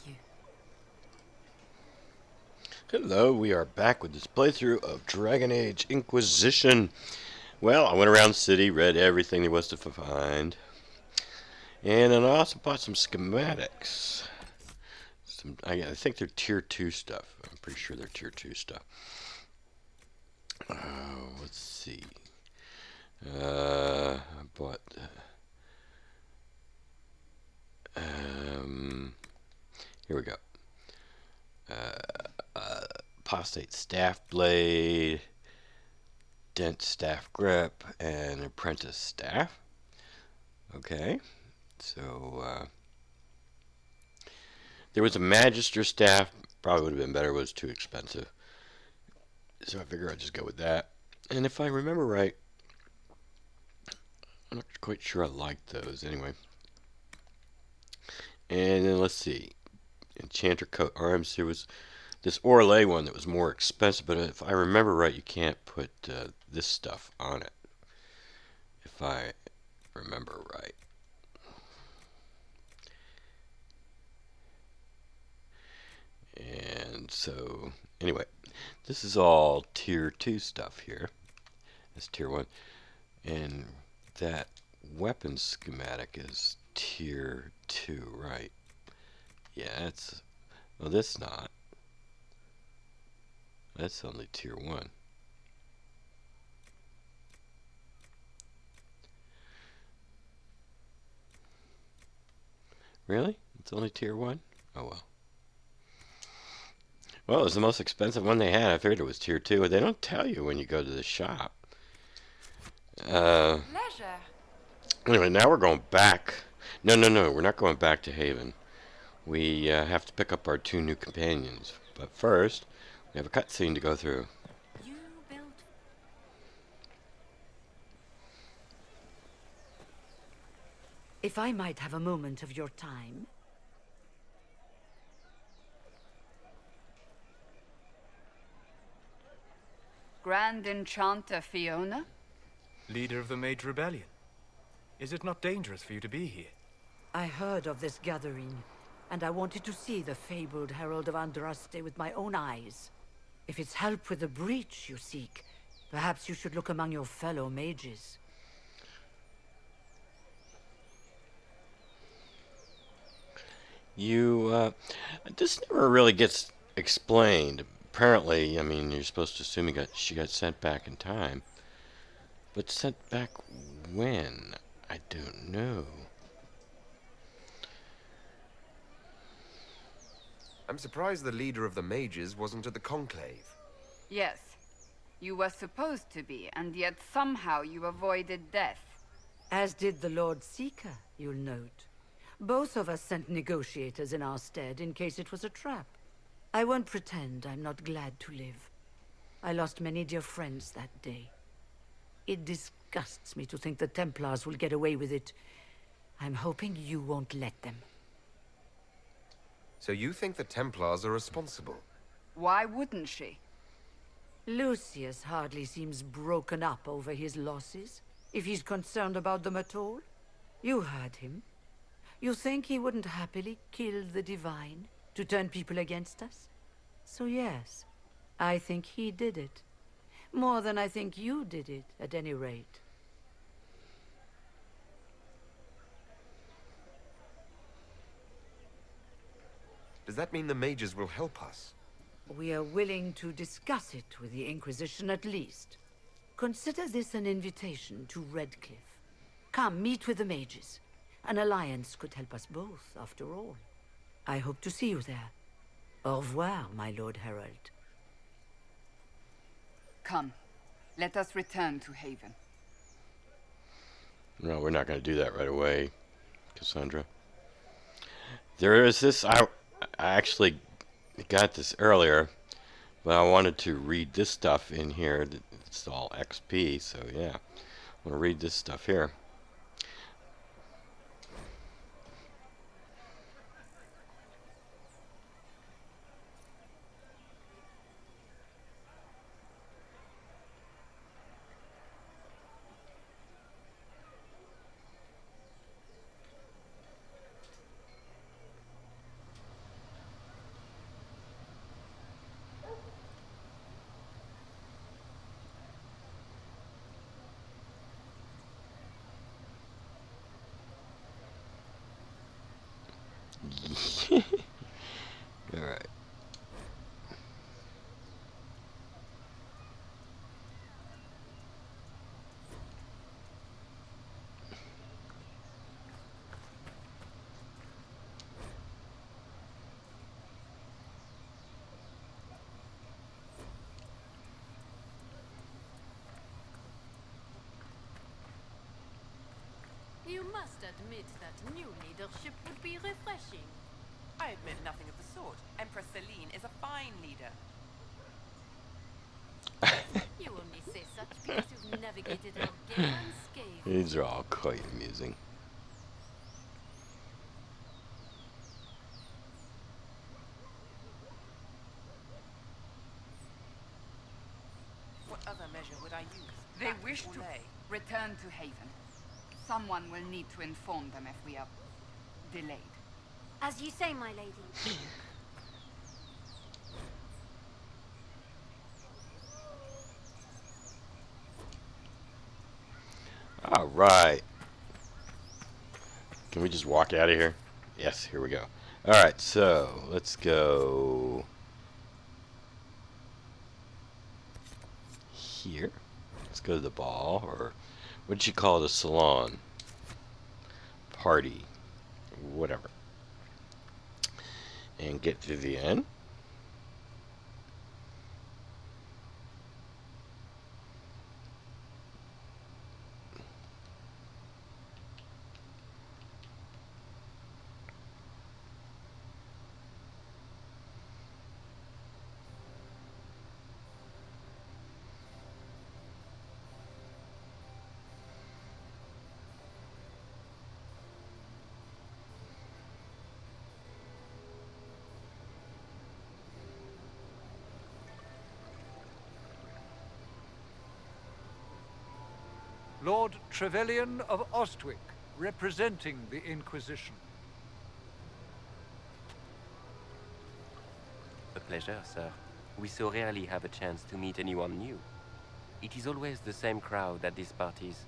you. Hello, we are back with this playthrough of Dragon Age Inquisition. Well, I went around the city, read everything there was to find, and then I also bought some schematics. I think they're tier 2 stuff. I'm pretty sure they're tier 2 stuff. Let's see. I bought... here we go. Apostate Staff Blade, Dent Staff Grip, and Apprentice Staff. Okay, so there was a Magister Staff. Probably would have been better, but it was too expensive. So I figure I'd just go with that. And if I remember right, I'm not quite sure I like those anyway. And then let's see. Enchanter Coat Arms. There was this Orlais one that was more expensive, but if I remember right, you can't put this stuff on it. If I remember right. And so, anyway, this is all tier 2 stuff here. That's tier 1. And that weapon schematic is tier 2, right? Yeah, it's... Well, that's not. That's only tier 1. Really? It's only tier 1? Oh, well. Well, it was the most expensive one they had. I figured it was tier 2. They don't tell you when you go to the shop. Pleasure. Anyway, now we're going back. No, we're not going back to Haven. We have to pick up our 2 new companions. But first, we have a cutscene to go through. You built... If I might have a moment of your time. Grand Enchanter Fiona? Leader of the Mage Rebellion. Is it not dangerous for you to be here? I heard of this gathering, and I wanted to see the fabled Herald of Andraste with my own eyes. If it's help with the breach you seek, perhaps you should look among your fellow mages. This never really gets explained. Apparently, I mean, you're supposed to assume she got sent back in time. But sent back when? I don't know. I'm surprised the leader of the mages wasn't at the conclave. Yes. You were supposed to be, and yet somehow you avoided death. As did the Lord Seeker, you'll note. Both of us sent negotiators in our stead in case it was a trap. I won't pretend I'm not glad to live. I lost many dear friends that day. It disgusts me to think the Templars will get away with it. I'm hoping you won't let them. So you think the Templars are responsible? Why wouldn't she? Lucius hardly seems broken up over his losses, if he's concerned about them at all. You heard him. You think he wouldn't happily kill the Divine to turn people against us? So yes, I think he did it. More than I think you did it, at any rate. Does that mean the mages will help us? We are willing to discuss it with the Inquisition at least. Consider this an invitation to Redcliffe. Come, meet with the mages. An alliance could help us both, after all. I hope to see you there. Au revoir, my Lord Herald. Come. Let us return to Haven. No, we're not going to do that right away, Cassandra. There is this... I actually got this earlier, but I wanted to read this stuff in here. It's all XP, so yeah. I'm going to read this stuff here. must admit that new leadership would be refreshing. I admit nothing of the sort. Empress Celine is a fine leader. You only say such because you've navigated her game unscathed. These are all quite amusing. What other measure would I use? They That wish or to lay? return to Haven. Someone will need to inform them if we are delayed. As you say, my lady. All right. Can we just walk out of here? Yes, here we go. All right, so let's go here. Let's go to the ball, or what did you call it? A salon, party, whatever, and get Vivienne. Lord Trevelyan of Ostwick, representing the Inquisition. A pleasure, sir. We so rarely have a chance to meet anyone new. It is always the same crowd at these parties.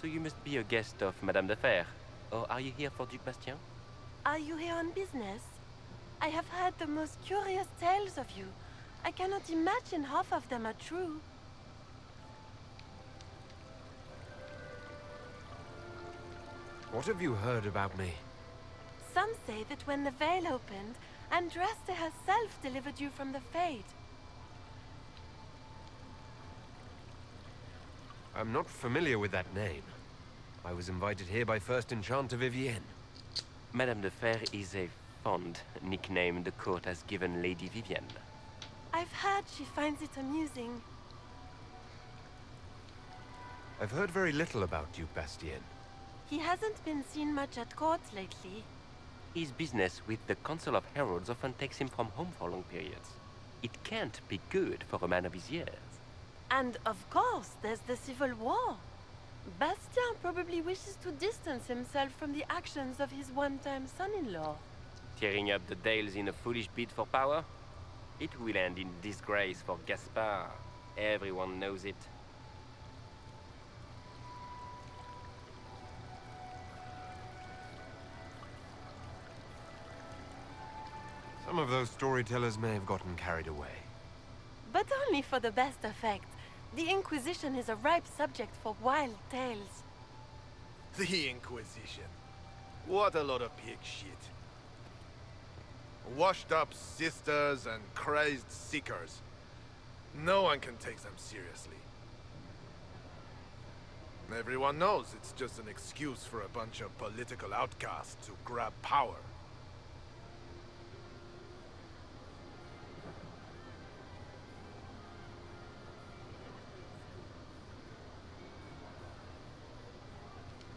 So you must be a guest of Madame de Fer, or are you here for Duc Bastien? Are you here on business? I have heard the most curious tales of you. I cannot imagine half of them are true. What have you heard about me? Some say that when the veil opened, Andraste herself delivered you from the Fade. I'm not familiar with that name. I was invited here by First Enchanter Vivienne. Madame de Fer is a fond nickname the court has given Lady Vivienne. I've heard she finds it amusing. I've heard very little about Duke Bastien. He hasn't been seen much at court lately. His business with the Council of Heralds often takes him from home for long periods. It can't be good for a man of his years. And of course, there's the Civil War. Bastien probably wishes to distance himself from the actions of his one-time son-in-law. Tearing up the Dales in a foolish bid for power? It will end in disgrace for Gaspard. Everyone knows it. Some of those storytellers may have gotten carried away. But only for the best effect. The Inquisition is a ripe subject for wild tales. The Inquisition. What a lot of pig shit. Washed up sisters and crazed seekers. No one can take them seriously. Everyone knows it's just an excuse for a bunch of political outcasts to grab power.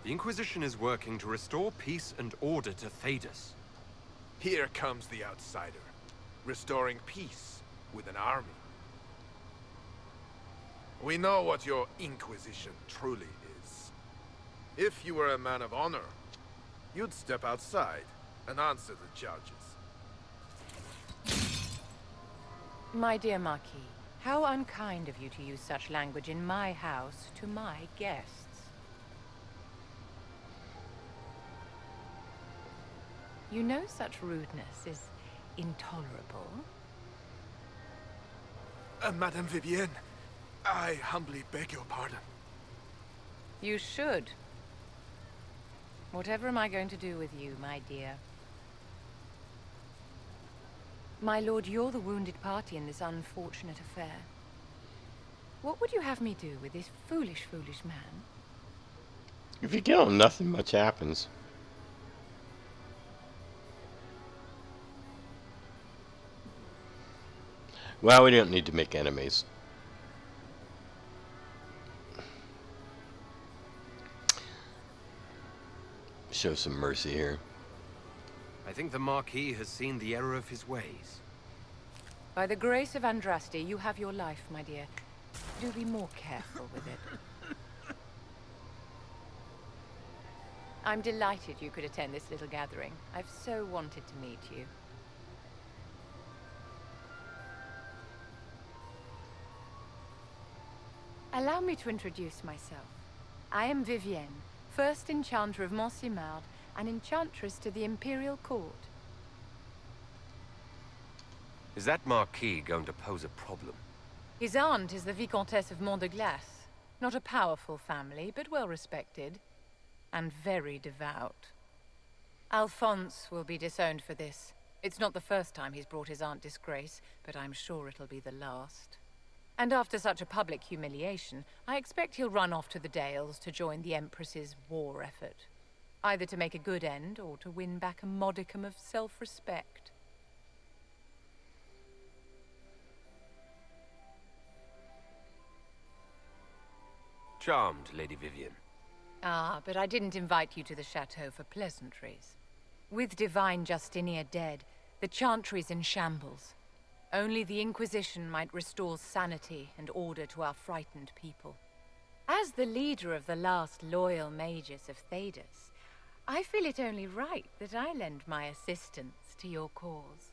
The Inquisition is working to restore peace and order to Thedas. Here comes the outsider, restoring peace with an army. We know what your Inquisition truly is. If you were a man of honor, you'd step outside and answer the charges. My dear Marquis, how unkind of you to use such language in my house to my guests. You know such rudeness is intolerable. Madame Vivienne, I humbly beg your pardon. You should. Whatever am I going to do with you, my dear? My lord, you're the wounded party in this unfortunate affair. What would you have me do with this foolish, foolish man? If you kill him, nothing much happens. Well, we don't need to make enemies. Show some mercy here. I think the Marquis has seen the error of his ways. By the grace of Andraste, you have your life, my dear. Do be more careful with it. I'm delighted you could attend this little gathering. I've so wanted to meet you. Allow me to introduce myself. I am Vivienne, first Enchanter of Montsimard and Enchantress to the Imperial Court. Is that Marquis going to pose a problem? His aunt is the Vicomtesse of Mont de Glace. Not a powerful family, but well respected. And very devout. Alphonse will be disowned for this. It's not the first time he's brought his aunt disgrace, but I'm sure it'll be the last. And after such a public humiliation, I expect he'll run off to the Dales to join the Empress's war effort. Either to make a good end, or to win back a modicum of self-respect. Charmed, Lady Vivienne. Ah, but I didn't invite you to the chateau for pleasantries. With Divine Justinia dead, the Chantry's in shambles. Only the Inquisition might restore sanity and order to our frightened people. As the leader of the last loyal mages of Thedas, I feel it only right that I lend my assistance to your cause.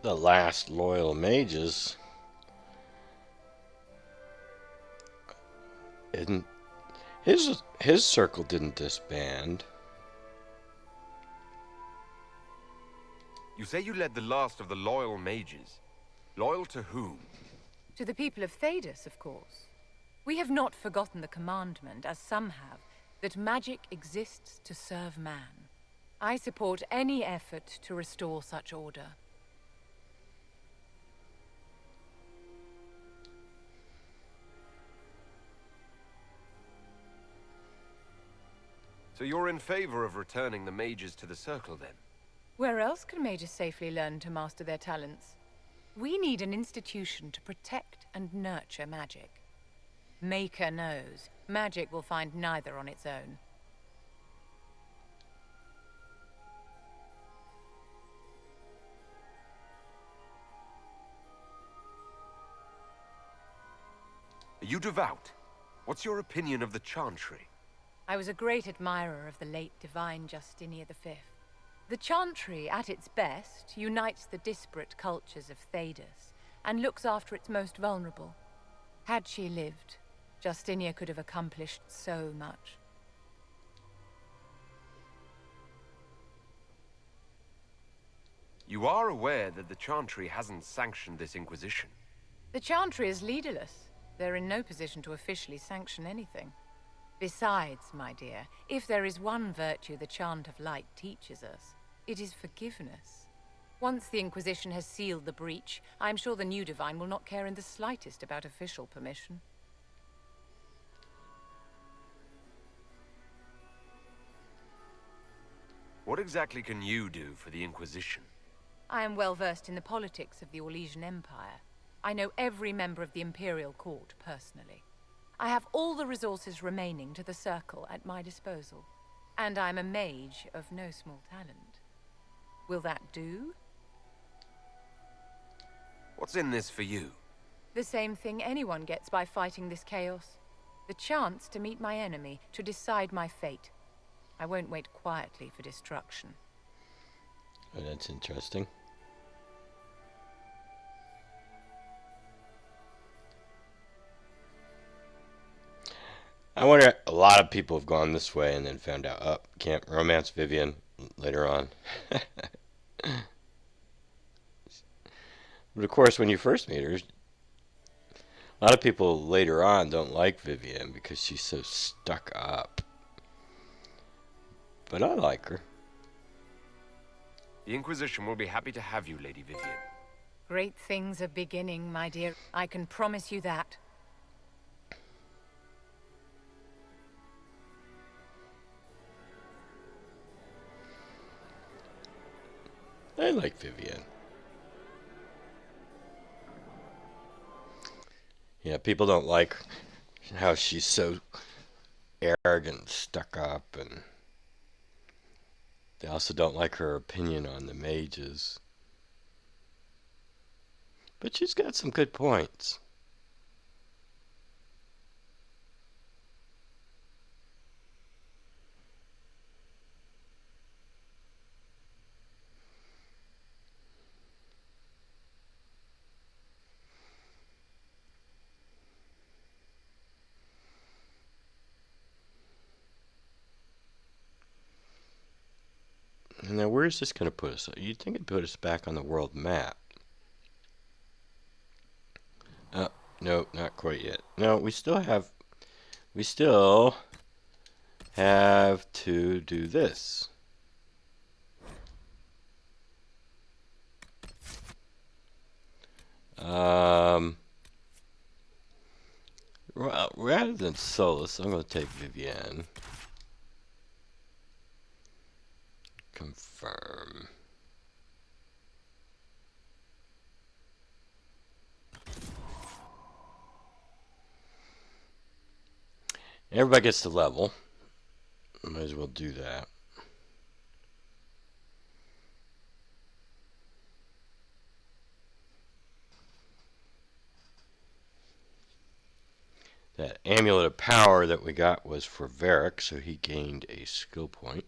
The last loyal mages isn't his circle didn't disband. You say you led the last of the loyal mages. Loyal to whom? To the people of Thedas, of course. We have not forgotten the commandment, as some have, that magic exists to serve man. I support any effort to restore such order. So you're in favor of returning the mages to the circle, then? Where else can mages safely learn to master their talents? We need an institution to protect and nurture magic. Maker knows, magic will find neither on its own. Are you devout? What's your opinion of the Chantry? I was a great admirer of the late Divine Justinia V. The Chantry, at its best, unites the disparate cultures of Thedas and looks after its most vulnerable. Had she lived, Justinia could have accomplished so much. You are aware that the Chantry hasn't sanctioned this Inquisition. The Chantry is leaderless. They're in no position to officially sanction anything. Besides, my dear, if there is one virtue the Chant of Light teaches us, it is forgiveness. Once the Inquisition has sealed the breach, I am sure the new Divine will not care in the slightest about official permission. What exactly can you do for the Inquisition? I am well versed in the politics of the Orlesian Empire. I know every member of the Imperial Court personally. I have all the resources remaining to the Circle at my disposal. And I'm a mage of no small talent. Will that do? What's in this for you? The same thing anyone gets by fighting this chaos. The chance to meet my enemy, to decide my fate. I won't wait quietly for destruction. Oh, that's interesting. I wonder, a lot of people have gone this way and then found out, oh, can't romance Vivienne later on. But of course, when you first meet her, a lot of people later on don't like Vivienne because she's so stuck up. But I like her. The Inquisition will be happy to have you, Lady Vivienne. Great things are beginning, my dear. I can promise you that. I like Vivienne. Yeah, people don't like how she's so arrogant, stuck up, and they also don't like her opinion on the mages. But she's got some good points. Now, where is this going to put us? You'd think it'd put us back on the world map. No, not quite yet. No, we still have to do this. Well, rather than Solus, I'm going to take Vivienne. Confirm. Everybody gets the level. Might as well do that. That amulet of power that we got was for Varric, so he gained a skill point.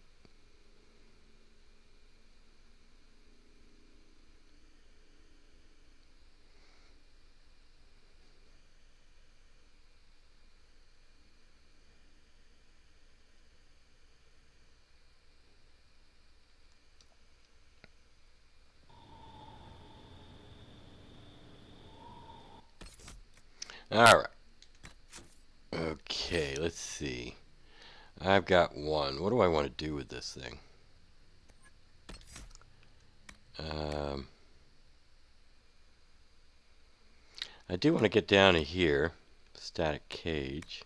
Alright. Okay, let's see. I've got one. What do I want to do with this thing? I do want to get down to here. Static cage.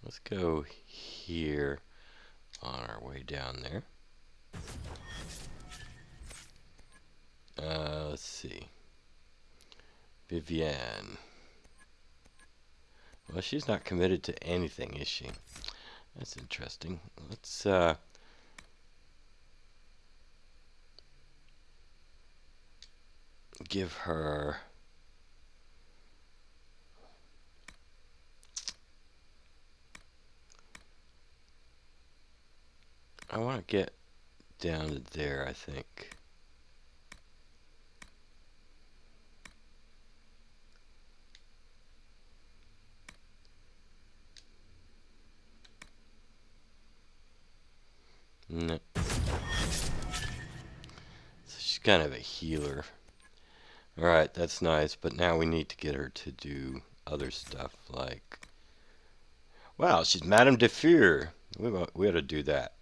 Let's go here on our way down there. Let's see. Vivienne. Well, she's not committed to anything, is she? That's interesting. Let's give her I want to get down to there, I think. No. So she's kind of a healer. Alright, that's nice, but now we need to get her to do other stuff like... Wow, she's Madame de Fear. We ought to do that.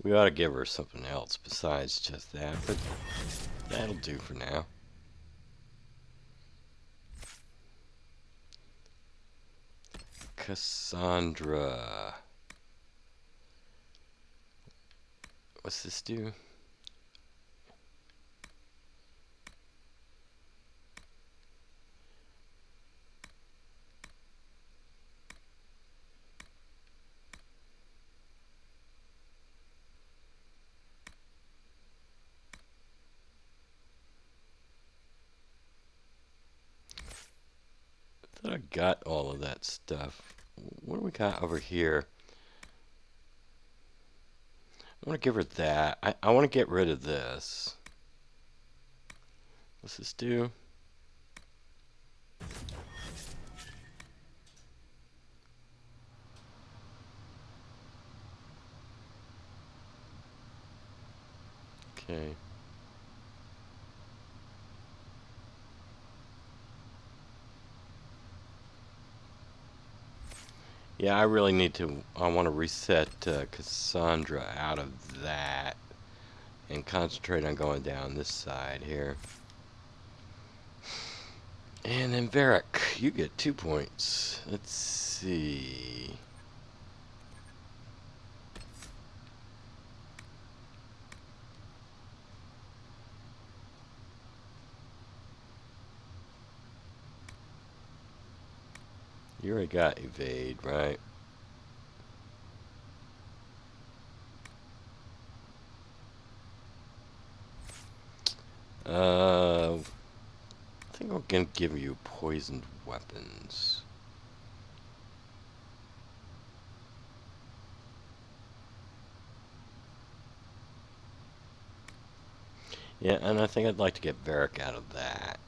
We ought to give her something else besides just that, but that'll do for now. Cassandra. What's this do? I thought I got all of that stuff. What do we got over here? I want to give her that. I want to get rid of this. What's this do? Okay. Yeah, I really need to. I want to reset Cassandra out of that and concentrate on going down this side here. And then Varric, you get 2 points. Let's see. You already got evade, right? I think I'm gonna give you poisoned weapons. Yeah, and I think I'd like to get Varric out of that.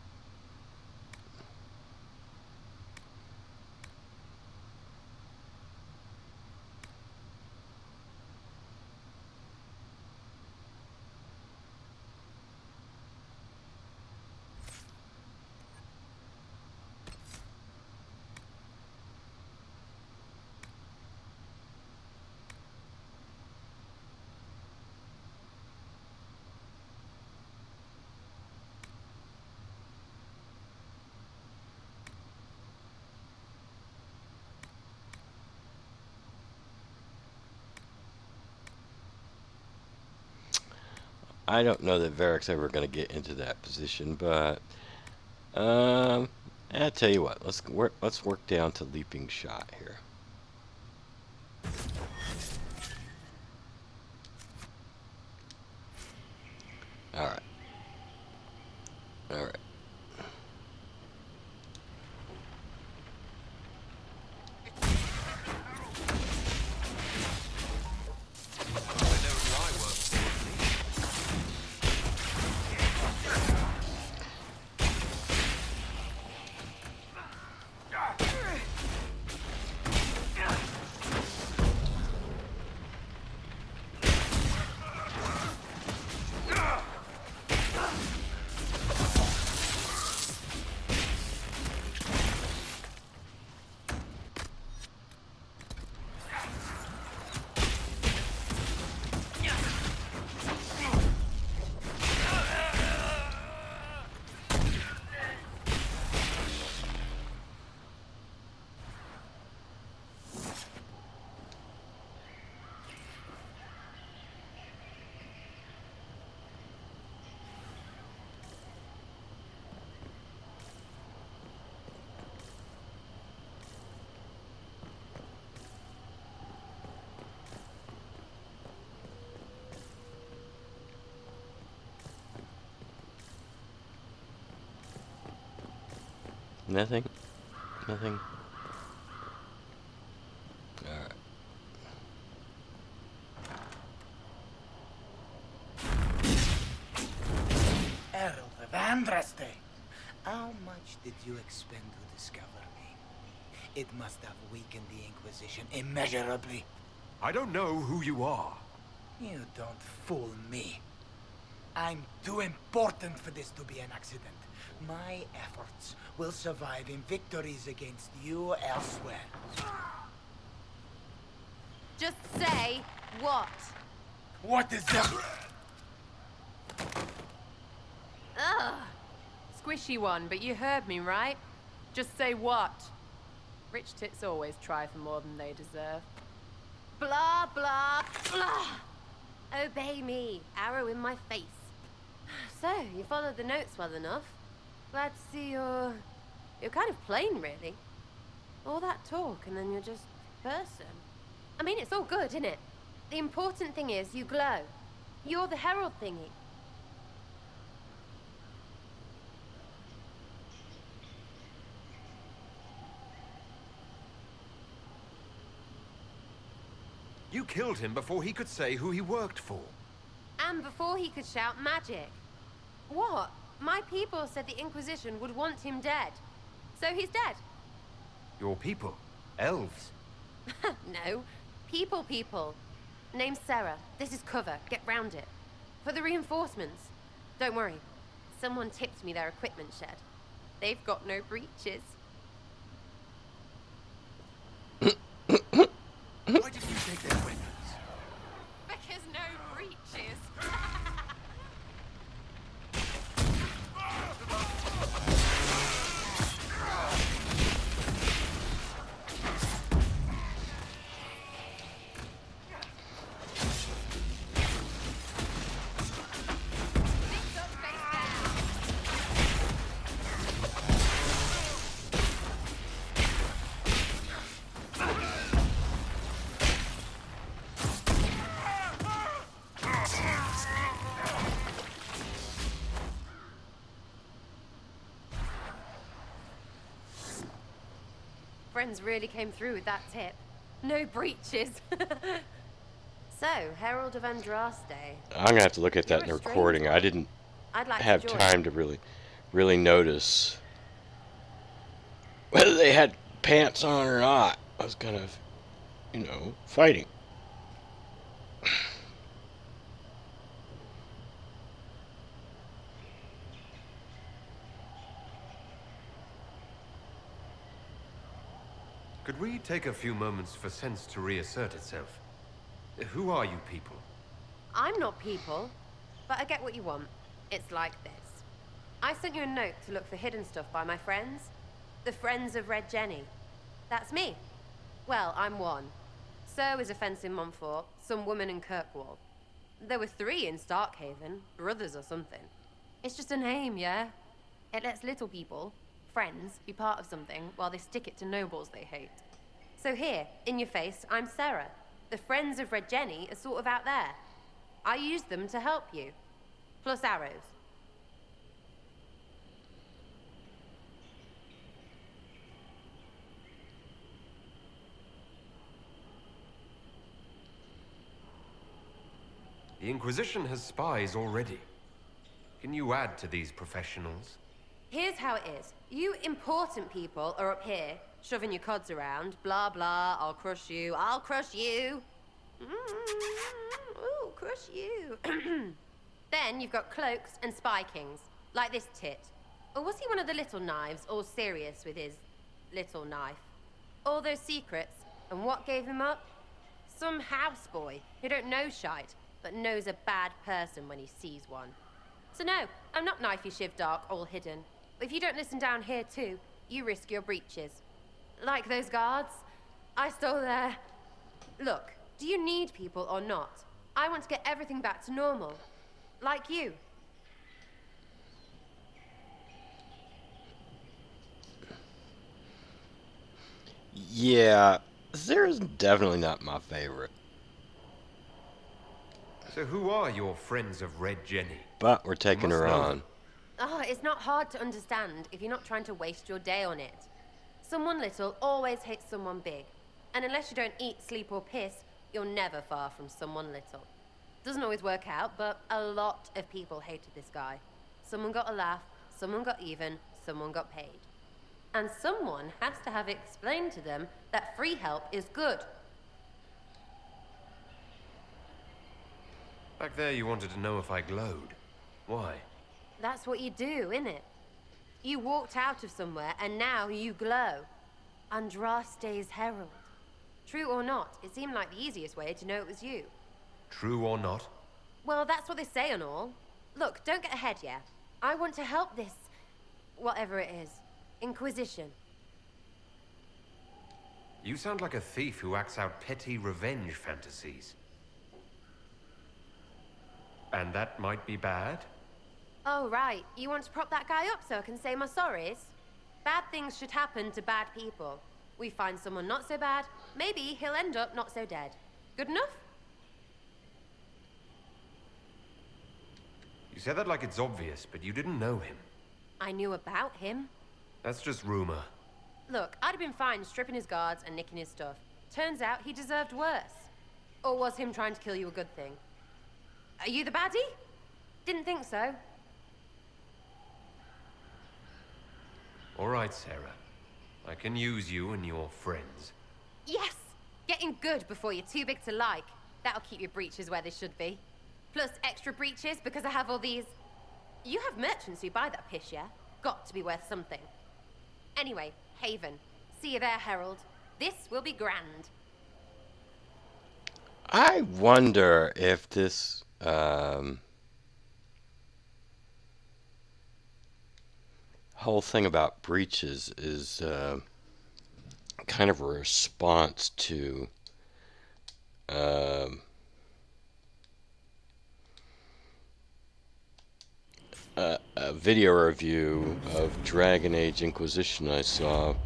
I don't know that Varric's ever going to get into that position, but I'll tell you what. Let's work down to leaping shot here. All right. All right. Nothing? Nothing? Alright. Herald of Andraste, how much did you expend to discover me? It must have weakened the Inquisition immeasurably. I don't know who you are. You don't fool me. I'm too important for this to be an accident. My efforts will survive in victories against you elsewhere. Just say what? What is that? Ugh. Squishy one, but you heard me, right? Just say what? Rich tits always try for more than they deserve. Blah, blah, blah. Obey me. Arrow in my face. So, you followed the notes well enough. Glad to see you're kind of plain, really. All that talk, and then you're just a person. I mean, it's all good, isn't it? The important thing is you glow. You're the herald thingy. You killed him before he could say who he worked for. And before he could shout magic. What? My people said the Inquisition would want him dead. So he's dead. Your people? Elves? No. People. Name's Sera. This is cover. Get round it. For the reinforcements. Don't worry. Someone tipped me their equipment shed. They've got no breaches. friends really came through with that tip. No breaches. So, Herald of Andraste. I'm gonna have to look at that in the recording. I didn't have time to really notice whether they had pants on or not. I was kind of, you know, fighting. Could we take a few moments for sense to reassert itself? Who are you people? I'm not people, but I get what you want. It's like this. I sent you a note to look for hidden stuff by my friends. The Friends of Red Jenny. That's me. Well, I'm one. So is a fence in Montfort, some woman in Kirkwall. There were 3 in Starkhaven, brothers or something. It's just a name, yeah? It lets little people, friends, be part of something while they stick it to nobles they hate. So here, in your face, I'm Sera. The Friends of Red Jenny are sort of out there. I use them to help you. Plus arrows. The Inquisition has spies already. Can you add to these professionals? Here's how it is. You important people are up here, shoving your cods around. Blah, blah, I'll crush you, I'll crush you. Ooh, crush you. Then you've got cloaks and spy kings, like this tit. Or was he one of the little knives, all serious with his little knife? All those secrets, and what gave him up? Some houseboy who don't know shite, but knows a bad person when he sees one. So no, I'm not knifey shiv dark, all hidden. But if you don't listen down here too, you risk your breeches. Like those guards, I stole their... Look, do you need people or not? I want to get everything back to normal. Like you. Yeah, Sera's definitely not my favorite. So who are your Friends of Red Jenny? But we're taking her on. Oh, it's not hard to understand if you're not trying to waste your day on it. Someone little always hates someone big. And unless you don't eat, sleep, or piss, you're never far from someone little. Doesn't always work out, but a lot of people hated this guy. Someone got a laugh, someone got even, someone got paid. And someone has to have explained to them that free help is good. Back there you wanted to know if I glowed. Why? That's what you do, innit? You walked out of somewhere, and now you glow. Andraste's herald. True or not, it seemed like the easiest way to know it was you. True or not? Well, that's what they say and all. Look, don't get ahead yet. I want to help this... whatever it is. Inquisition. You sound like a thief who acts out petty revenge fantasies. And that might be bad? Oh, right. You want to prop that guy up so I can say my sorries? Bad things should happen to bad people. We find someone not so bad, maybe he'll end up not so dead. Good enough? You said that like it's obvious, but you didn't know him. I knew about him. That's just rumor. Look, I'd have been fine stripping his guards and nicking his stuff. Turns out he deserved worse. Or was him trying to kill you a good thing? Are you the baddie? Didn't think so. All right, Sera. I can use you and your friends. Yes! Getting good before you're too big to like. That'll keep your breeches where they should be. Plus extra breeches because I have all these... You have merchants who buy that piss, yeah? Got to be worth something. Anyway, Haven. See you there, Herald. This will be grand. I wonder if this... whole thing about breaches is kind of a response to a video review of Dragon Age Inquisition I saw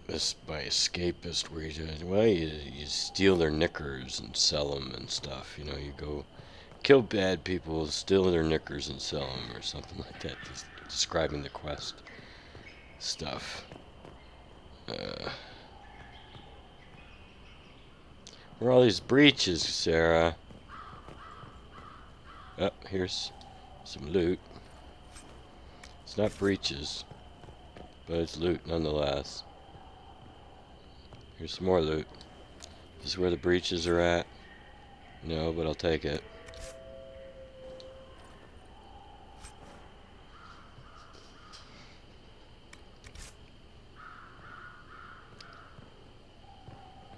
this by Escapist, where he says, well, you steal their knickers and sell them and stuff, you know, you go kill bad people, steal their knickers and sell them, or something like that, just describing the quest. stuff. Where are all these breaches, Sarah? Oh, here's some loot. It's not breaches, but it's loot nonetheless. Here's some more loot. This is where the breaches are at. No, but I'll take it.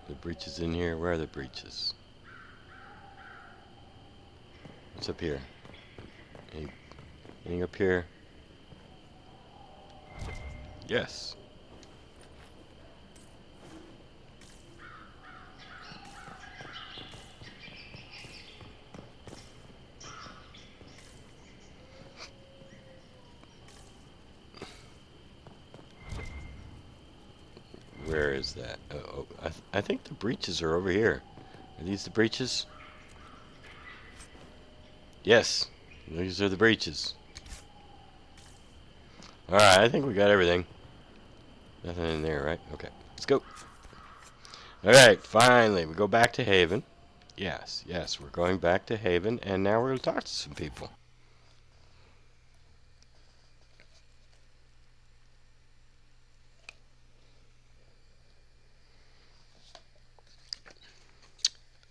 The breaches in here? Where are the breaches? What's up here? Anything up here? Yes. Where is that? Oh, I think the breaches are over here. Are these the breaches? Yes, these are the breaches. Alright, I think we got everything. Nothing in there, right? Okay, let's go. Alright, finally, we go back to Haven. Yes, we're going back to Haven, and now we're going to talk to some people.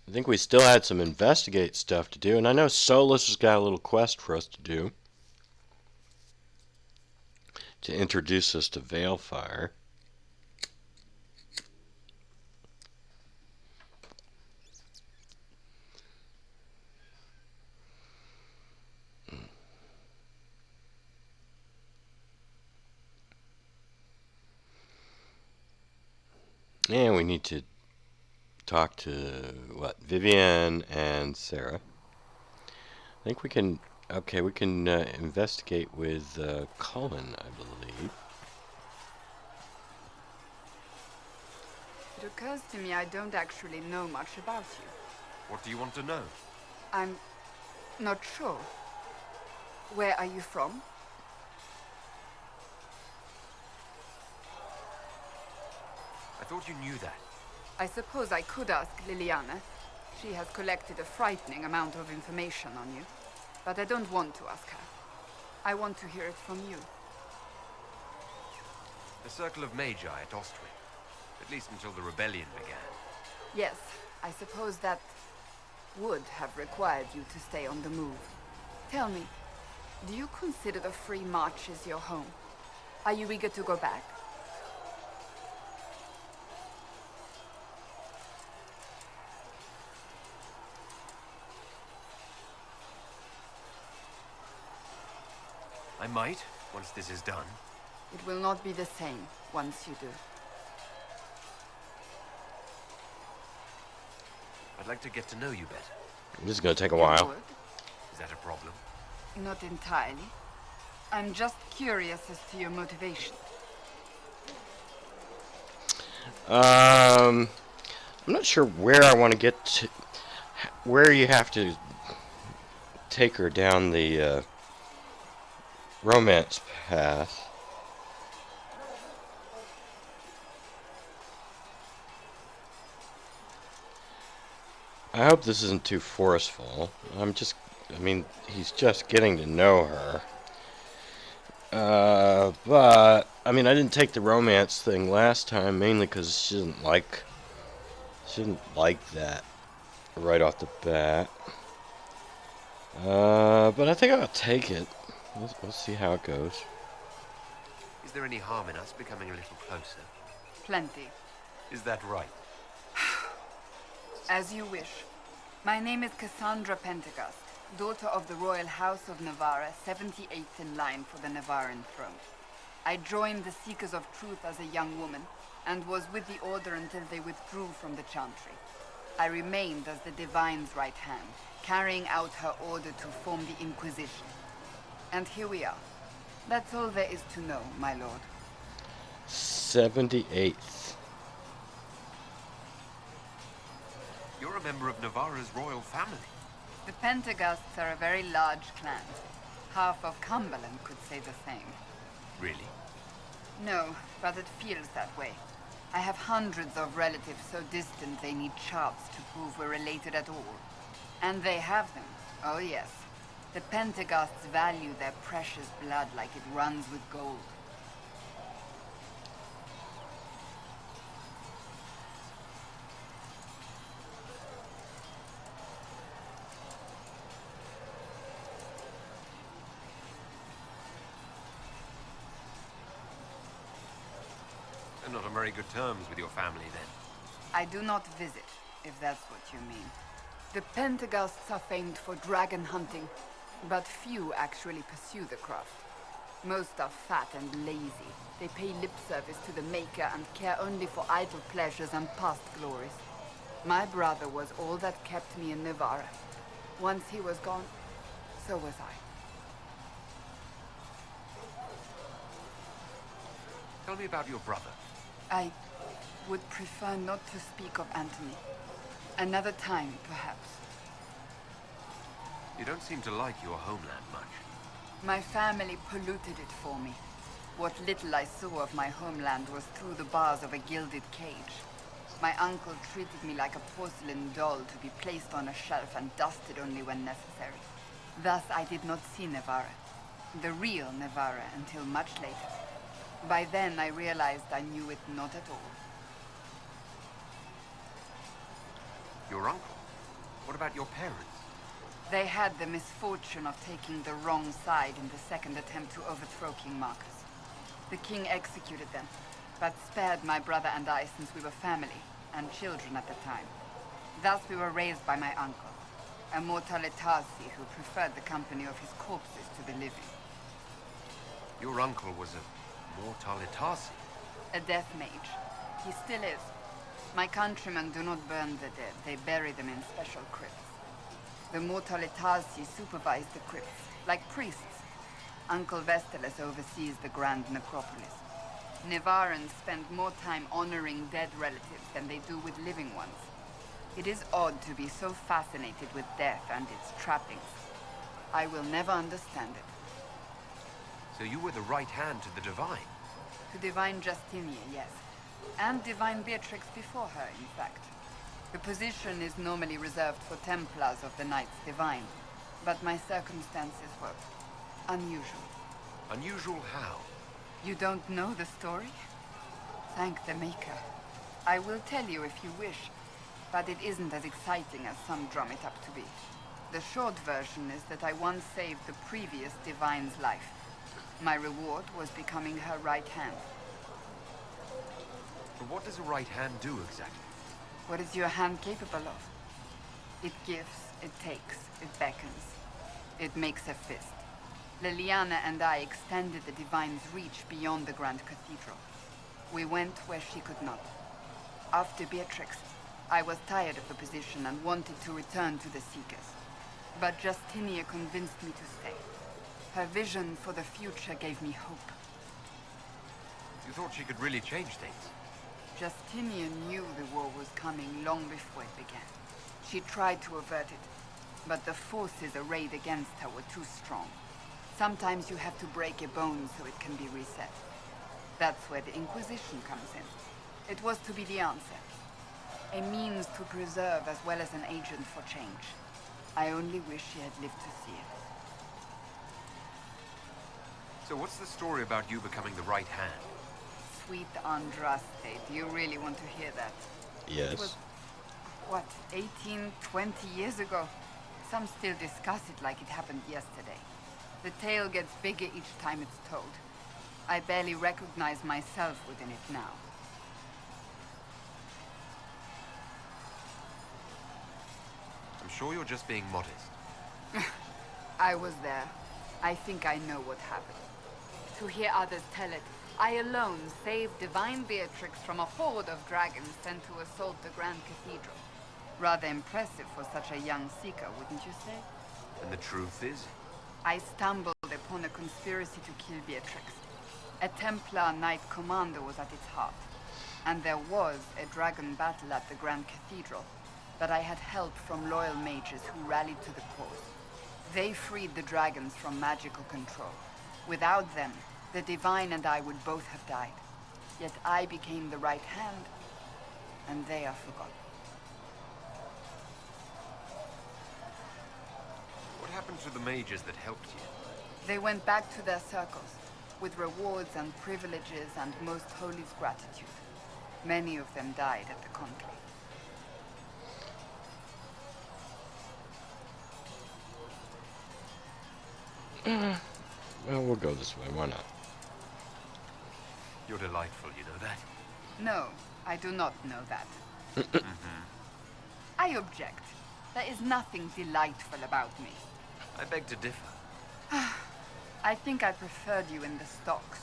I think we still had some investigate stuff to do, and I know Solus has got a little quest for us to do to introduce us to Veilfire. And we need to talk to, what, Vivienne and Sera. I think we can, okay, we can investigate with Cullen, I believe. It occurs to me I don't actually know much about you. What do you want to know? I'm not sure. Where are you from? I thought you knew that. I suppose I could ask Liliana. She has collected a frightening amount of information on you. But I don't want to ask her. I want to hear it from you. The Circle of Magi at Ostwick. At least until the rebellion began. Yes, I suppose that would have required you to stay on the move. Tell me, do you consider the Free Marches your home? Are you eager to go back? I might, once this is done. It will not be the same once you do. I'd like to get to know you better. This is going to take a while. Is that a problem? Not entirely. I'm just curious as to your motivation. I'm not sure where I want to get to. Where you have to take her down the romance path. I hope this isn't too forceful. I mean, he's just getting to know her. But, I mean, I didn't take the romance thing last time, mainly because she didn't like that right off the bat. But I think I'll take it. We'll see how it goes. Is there any harm in us becoming a little closer? Plenty. Is that right? As you wish. My name is Cassandra Pentecost, daughter of the Royal House of Navarra, 78th in line for the Navarran throne. I joined the Seekers of Truth as a young woman, and was with the Order until they withdrew from the Chantry. I remained as the Divine's right hand, carrying out her order to form the Inquisition. And here we are. That's all there is to know, my lord. 78th. You're a member of Navarra's royal family. The Pentecosts are a very large clan. Half of Cumberland could say the same. Really? No, but it feels that way. I have hundreds of relatives so distant they need charts to prove we're related at all. And they have them. Oh yes. The Pentaghasts value their precious blood like it runs with gold. They're not on very good terms with your family, then. I do not visit, if that's what you mean. The Pentaghasts are famed for dragon hunting, but few actually pursue the craft. Most are fat and lazy. They pay lip service to the Maker and care only for idle pleasures and past glories. My brother was all that kept me in Navarra. Once he was gone, so was I. Tell me about your brother. I would prefer not to speak of Anthony. Another time, perhaps. You don't seem to like your homeland much. My family polluted it for me. What little I saw of my homeland was through the bars of a gilded cage. My uncle treated me like a porcelain doll to be placed on a shelf and dusted only when necessary. Thus I did not see Navarra, the real Navarra, until much later. By then I realized I knew it not at all. Your uncle? What about your parents? They had the misfortune of taking the wrong side in the second attempt to overthrow King Marcus. The king executed them, but spared my brother and I since we were family, and children at the time. Thus we were raised by my uncle, a mortalitasi who preferred the company of his corpses to the living. Your uncle was a mortalitasi? A death mage. He still is. My countrymen do not burn the dead, they bury them in special crypts. The mortalitasi supervise the crypts, like priests. Uncle Vestalis oversees the grand necropolis. Navarrans spend more time honoring dead relatives than they do with living ones. It is odd to be so fascinated with death and its trappings. I will never understand it. So you were the right hand to the Divine? To Divine Justinia, yes. And Divine Beatrix before her, in fact. The position is normally reserved for Templars of the Knights Divine, but my circumstances were unusual. Unusual how? You don't know the story? Thank the Maker. I will tell you if you wish, but it isn't as exciting as some drum it up to be. The short version is that I once saved the previous Divine's life. My reward was becoming her right hand. But what does a right hand do exactly? What is your hand capable of? It gives, it takes, it beckons. It makes a fist. Liliana and I extended the Divine's reach beyond the Grand Cathedral. We went where she could not. After Beatrix, I was tired of the position and wanted to return to the Seekers. But Justinia convinced me to stay. Her vision for the future gave me hope. You thought she could really change things? Justinian knew the war was coming long before it began. She tried to avert it, but the forces arrayed against her were too strong. Sometimes you have to break a bone so it can be reset. That's where the Inquisition comes in. It was to be the answer. A means to preserve as well as an agent for change. I only wish she had lived to see it. So what's the story about you becoming the right hand? Sweet Andraste, do you really want to hear that? Yes. It was, what, 18, 20 years ago? Some still discuss it like it happened yesterday. The tale gets bigger each time it's told. I barely recognize myself within it now. I'm sure you're just being modest. I was there. I think I know what happened. To hear others tell it, I alone saved Divine Beatrix from a horde of dragons sent to assault the Grand Cathedral. Rather impressive for such a young seeker, wouldn't you say? And the truth is? I stumbled upon a conspiracy to kill Beatrix. A Templar Knight Commander was at its heart. And there was a dragon battle at the Grand Cathedral, but I had help from loyal mages who rallied to the cause. They freed the dragons from magical control. Without them, The Divine and I would both have died. Yet I became the right hand, and they are forgotten. What happened to the mages that helped you? They went back to their circles, with rewards and privileges and Most Holy's gratitude. Many of them died at the conclave. Well, we'll go this way. Why not? You're delightful, you know that? No, I do not know that. I object. There is nothing delightful about me. I beg to differ. I think I preferred you in the stocks.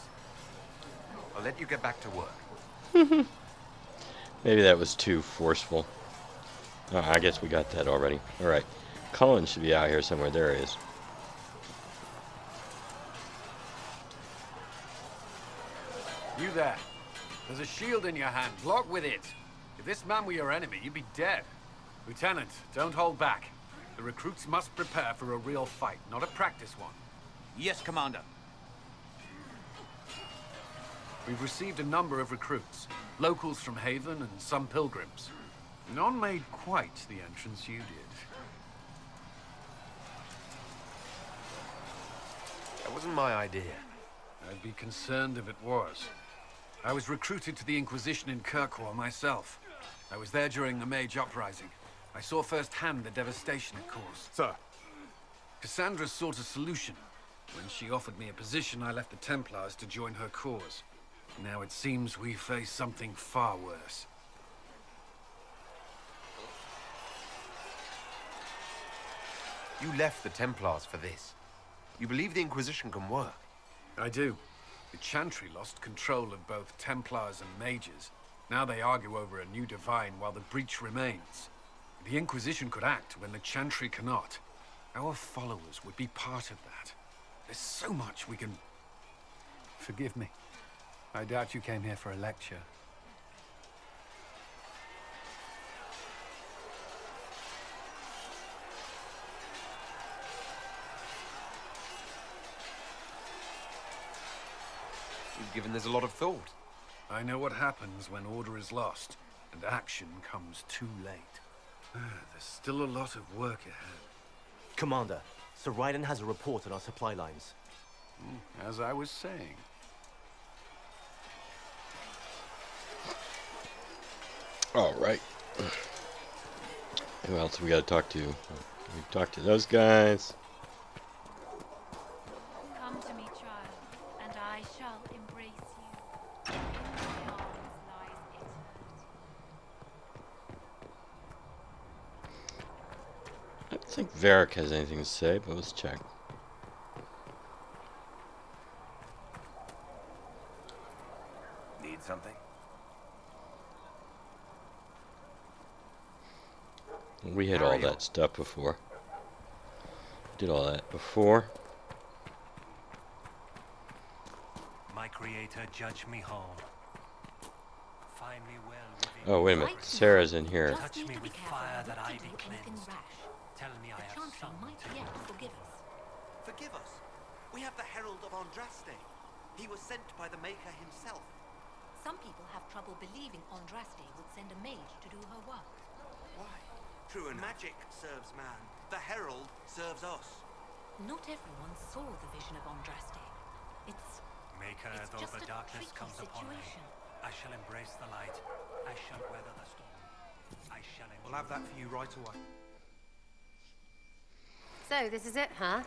I'll let you get back to work. Maybe that was too forceful. Oh, I guess we got that already. Alright. Cullen should be out here somewhere. There he is. You there. There's a shield in your hand. Block with it. If this man were your enemy, you'd be dead. Lieutenant, don't hold back. The recruits must prepare for a real fight, not a practice one. Yes, Commander. We've received a number of recruits. Locals from Haven and some pilgrims. None made quite the entrance you did. That wasn't my idea. I'd be concerned if it was. I was recruited to the Inquisition in Kirkwall myself. I was there during the Mage Uprising. I saw firsthand the devastation it caused. Sir. Cassandra sought a solution. When she offered me a position, I left the Templars to join her cause. Now it seems we face something far worse. You left the Templars for this. You believe the Inquisition can work? I do. The Chantry lost control of both Templars and mages. Now they argue over a new divine while the breach remains. The Inquisition could act when the Chantry cannot. Our followers would be part of that. There's so much we can... Forgive me. I doubt you came here for a lecture. You've given this a lot of thought. I know what happens when order is lost, and action comes too late. There's still a lot of work ahead. Commander, Sir Raiden has a report on our supply lines. As I was saying. Alright. Who else we gotta talk to? We talk to those guys. Come to me, child, and I shall embrace you. In my arms lies eternity. I don't think Varric has anything to say, but let's check. Need something? We hit all that stuff before. Did all that before. My creator, judge me whole. Find me well within. Oh, wait a minute. Sarah's in here. Touch me with fire that I be cleansed. Tell me I have something to yet forgive us. Forgive us? We have the Herald of Andraste. He was sent by the Maker himself. Some people have trouble believing Andraste would send a mage to do her work. Why? True and magic serves man. The Herald serves us. Not everyone saw the vision of Andraste. It's Maker, though the darkness comes upon me, I shall embrace the light. I shall weather the storm. I shall We'll have that for you right away. So, this is it, huh?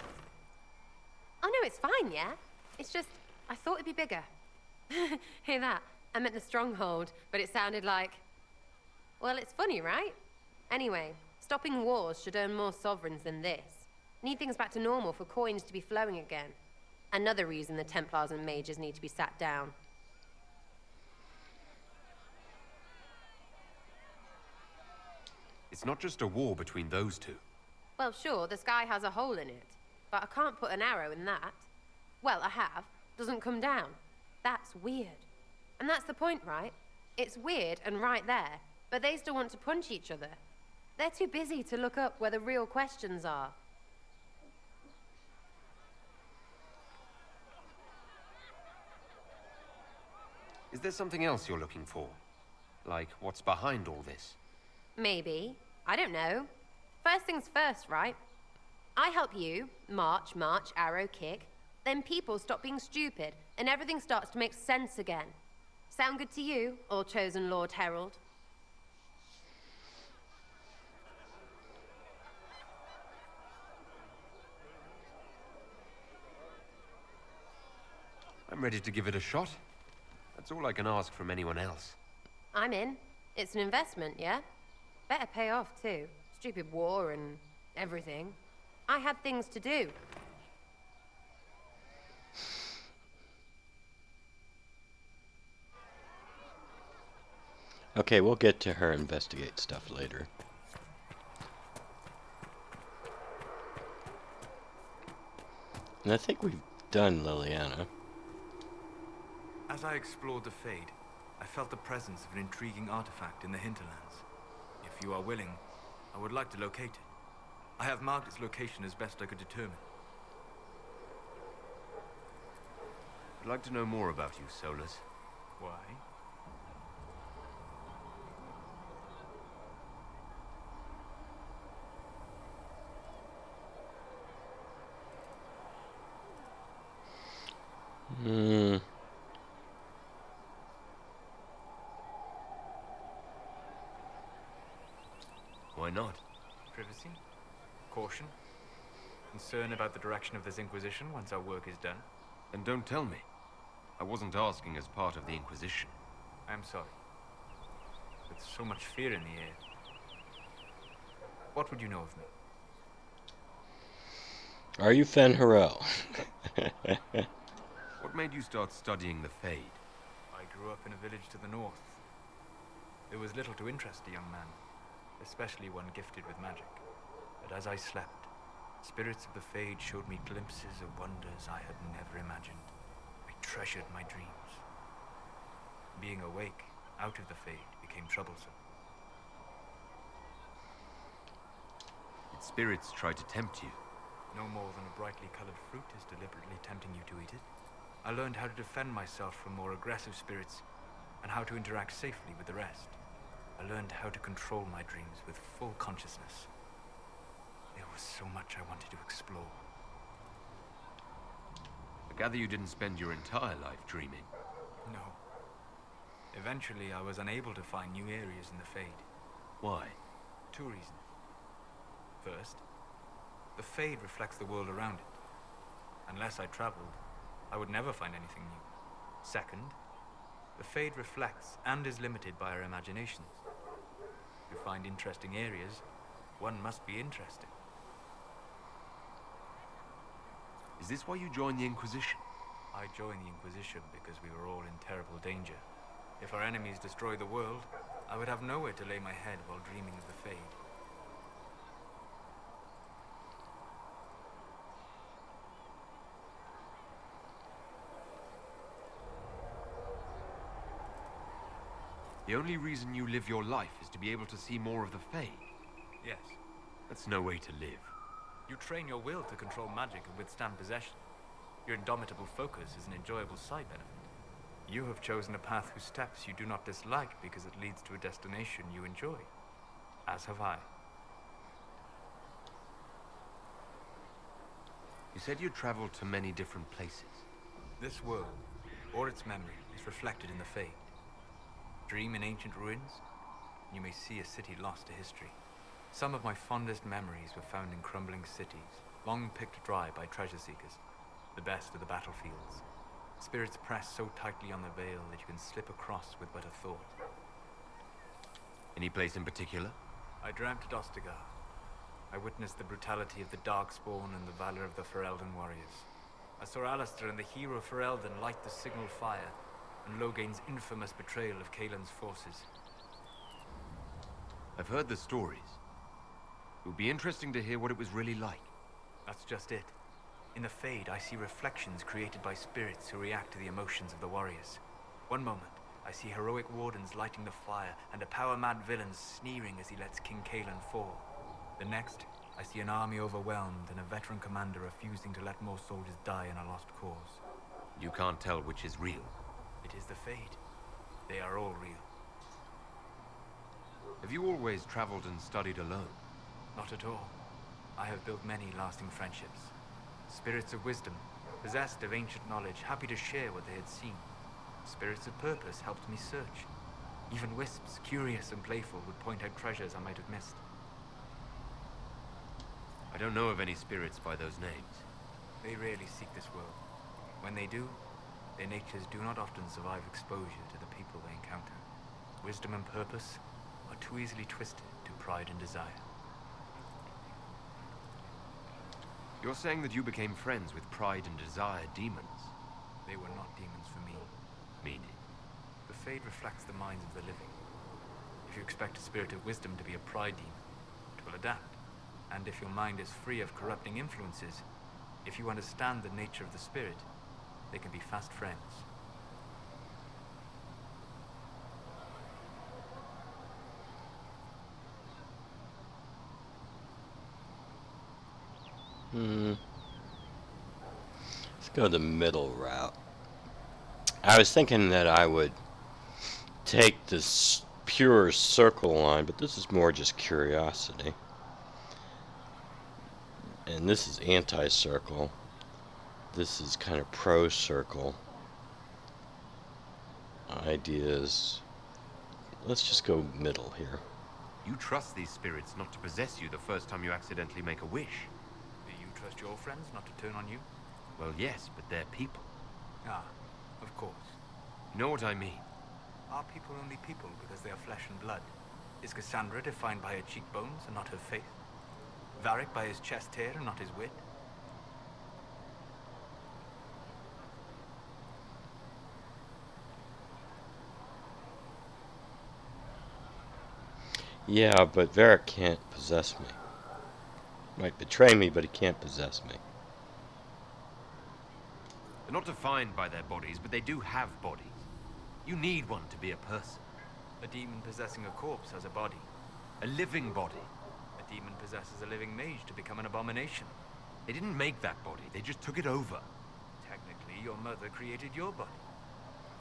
Oh no, it's fine, yeah? It's just, I thought it'd be bigger. Hear that? I meant the stronghold, but it sounded like... Well, it's funny, right? Anyway, stopping wars should earn more sovereigns than this. Need things back to normal for coins to be flowing again. Another reason the Templars and mages need to be sat down. It's not just a war between those two. Well, sure, the sky has a hole in it. But I can't put an arrow in that. Well, I have. Doesn't come down. That's weird. And that's the point, right? It's weird and right there, but they still want to punch each other. They're too busy to look up where the real questions are. Is there something else you're looking for? Like, what's behind all this? Maybe. I don't know. First things first, right? I help you, march, arrow, kick. Then people stop being stupid, and everything starts to make sense again. Sound good to you, all chosen Lord Herald? I'm ready to give it a shot. That's all I can ask from anyone else. I'm in. It's an investment, yeah? Better pay off, too. Stupid war and everything. I had things to do. Okay, we'll get to her investigate stuff later. And I think we've done Liliana. As I explored the Fade, I felt the presence of an intriguing artifact in the hinterlands. If you are willing, I would like to locate it. I have marked its location as best I could determine. I'd like to know more about you, Solus. Why? Why not? Privacy? Caution? Concern about the direction of this Inquisition once our work is done? And don't tell me. I wasn't asking as part of the Inquisition. I'm sorry. With so much fear in the air. What would you know of me? Are you Fen Harel? What made you start studying the Fade? I grew up in a village to the north. There was little to interest a young man, especially one gifted with magic. But as I slept, spirits of the Fade showed me glimpses of wonders I had never imagined. I treasured my dreams. Being awake, out of the Fade, became troublesome. Did spirits try to tempt you? No more than a brightly colored fruit is deliberately tempting you to eat it. I learned how to defend myself from more aggressive spirits, and how to interact safely with the rest. I learned how to control my dreams with full consciousness. There was so much I wanted to explore. I gather you didn't spend your entire life dreaming. No. Eventually, I was unable to find new areas in the Fade. Why? 2 reasons. First, the Fade reflects the world around it. Unless I traveled, I would never find anything new. Second, the Fade reflects and is limited by our imaginations. To find interesting areas, one must be interesting. Is this why you joined the Inquisition? I joined the Inquisition because we were all in terrible danger. If our enemies destroy the world, I would have nowhere to lay my head while dreaming of the Fade. The only reason you live your life is to be able to see more of the Fade. Yes. That's no way to live. You train your will to control magic and withstand possession. Your indomitable focus is an enjoyable side benefit. You have chosen a path whose steps you do not dislike because it leads to a destination you enjoy. As have I. You said you traveled to many different places. This world, or its memory, is reflected in the Fade. Dream in ancient ruins, you may see a city lost to history. Some of my fondest memories were found in crumbling cities, long picked dry by treasure seekers, the best of the battlefields. Spirits press so tightly on the veil that you can slip across with but a thought. Any place in particular? I dreamt at Ostagar. I witnessed the brutality of the Darkspawn and the valor of the Ferelden warriors. I saw Alistair and the hero Ferelden light the signal fire, and Logain's infamous betrayal of Kaelin's forces. I've heard the stories. It would be interesting to hear what it was really like. That's just it. In the Fade, I see reflections created by spirits who react to the emotions of the warriors. One moment, I see heroic wardens lighting the fire, and a power-mad villain sneering as he lets King Kaelin fall. The next, I see an army overwhelmed and a veteran commander refusing to let more soldiers die in a lost cause. You can't tell which is real. It is the Fade. They are all real. Have you always traveled and studied alone? Not at all. I have built many lasting friendships. Spirits of wisdom, possessed of ancient knowledge, happy to share what they had seen. Spirits of purpose helped me search. Even wisps, curious and playful, would point out treasures I might have missed. I don't know of any spirits by those names. They rarely seek this world. When they do, their natures do not often survive exposure to the people they encounter. Wisdom and purpose are too easily twisted to pride and desire. You're saying that you became friends with Pride and Desire demons? They were not demons for me. Meaning? The Fade reflects the minds of the living. If you expect a spirit of wisdom to be a pride demon, it will adapt. And if your mind is free of corrupting influences, if you understand the nature of the spirit, they can be fast friends. Let's go the middle route. I was thinking that I would take this pure circle line, but this is more just curiosity. And this is anti-circle. This is kind of pro-circle. Ideas. Let's just go middle here. You trust these spirits not to possess you the first time you accidentally make a wish. Do you trust your friends not to turn on you? Well, yes, but they're people. Ah, of course. You know what I mean? Are people only people because they are flesh and blood? Is Cassandra defined by her cheekbones and not her faith? Varric by his chest hair and not his wit? Yeah, but Varric can't possess me. Might betray me, but he can't possess me. They're not defined by their bodies, but they do have bodies. You need one to be a person. A demon possessing a corpse has a body. A living body. A demon possesses a living mage to become an abomination. They didn't make that body, they just took it over. Technically, your mother created your body.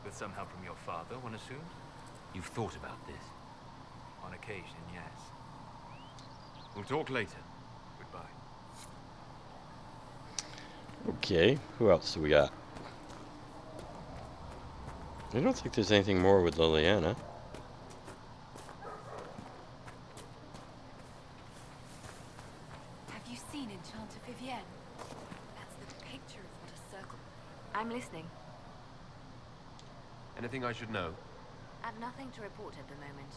With some help from your father, one assumes? You've thought about this? On occasion, yes. We'll talk later. Goodbye. Okay, who else do we got? I don't think there's anything more with Liliana. Have you seen Enchanter Vivienne? That's the picture of what a circle. I'm listening. Anything I should know? I've nothing to report at the moment.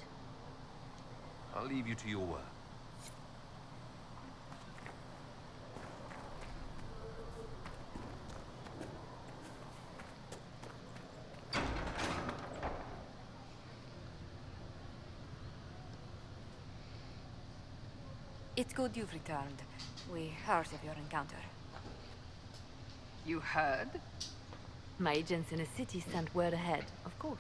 I'll leave you to your work. It's good you've returned. We heard of your encounter. You heard? My agents in a city sent word ahead, of course.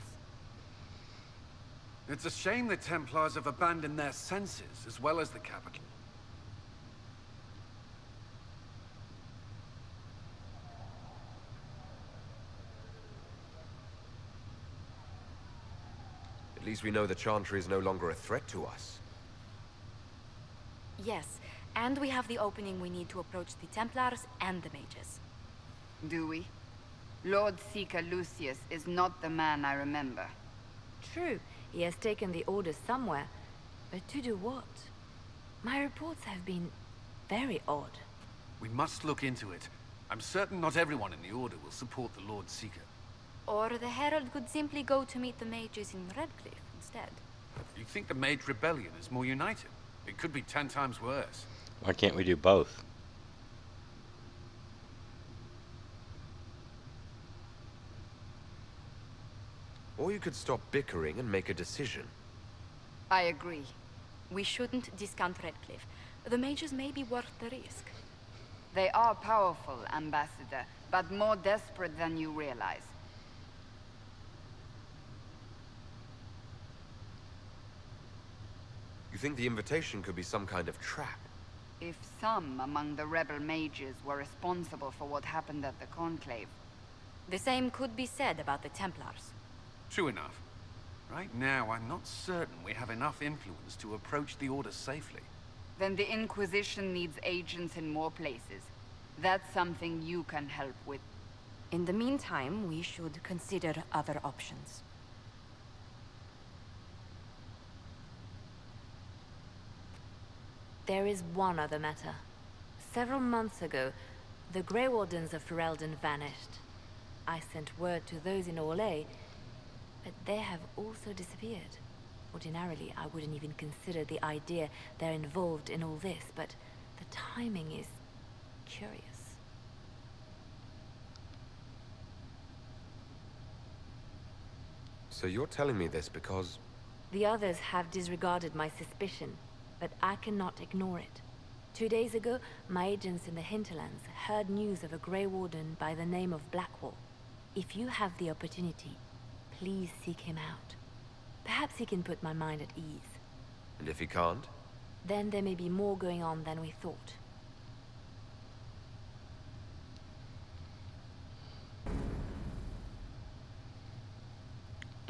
It's a shame the Templars have abandoned their senses, as well as the capital. At least we know the Chantry is no longer a threat to us. Yes, and we have the opening we need to approach the Templars and the mages. Do we? Lord Seeker Lucius is not the man I remember. True, he has taken the orders somewhere, but to do what? My reports have been very odd. We must look into it. I'm certain not everyone in the Order will support the Lord Seeker. Or the Herald could simply go to meet the mages in Redcliffe instead. You think the Mage Rebellion is more united? It could be 10 times worse. Why can't we do both? Or you could stop bickering and make a decision. I agree. We shouldn't discount Redcliffe. The mages may be worth the risk. They are powerful, Ambassador, but more desperate than you realize. You think the invitation could be some kind of trap? If some among the rebel mages were responsible for what happened at the Conclave. The same could be said about the Templars. True enough. Right now, I'm not certain we have enough influence to approach the Order safely. Then the Inquisition needs agents in more places. That's something you can help with. In the meantime, we should consider other options. There is one other matter. Several months ago, the Grey Wardens of Ferelden vanished. I sent word to those in Orlais, but they have also disappeared. Ordinarily, I wouldn't even consider the idea they're involved in all this, but the timing is curious. So you're telling me this because... The others have disregarded my suspicion, but I cannot ignore it. 2 days ago, my agents in the hinterlands heard news of a Grey Warden by the name of Blackwall. If you have the opportunity, please seek him out. Perhaps he can put my mind at ease. And if he can't? Then there may be more going on than we thought.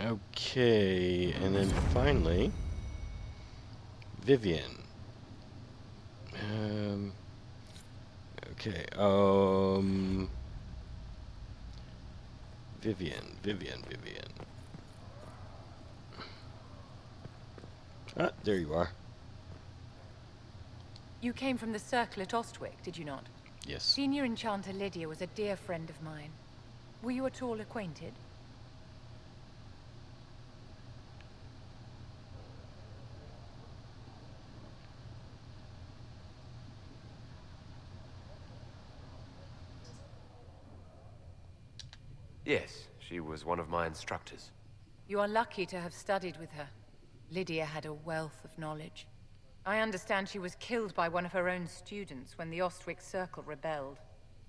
Okay, and then finally, Vivienne. Okay, Vivienne. Ah, there you are. You came from the Circle at Ostwick, did you not? Yes. Senior Enchanter Lydia was a dear friend of mine. Were you at all acquainted? Yes, she was one of my instructors. You are lucky to have studied with her. Lydia had a wealth of knowledge. I understand she was killed by one of her own students when the Ostwick Circle rebelled.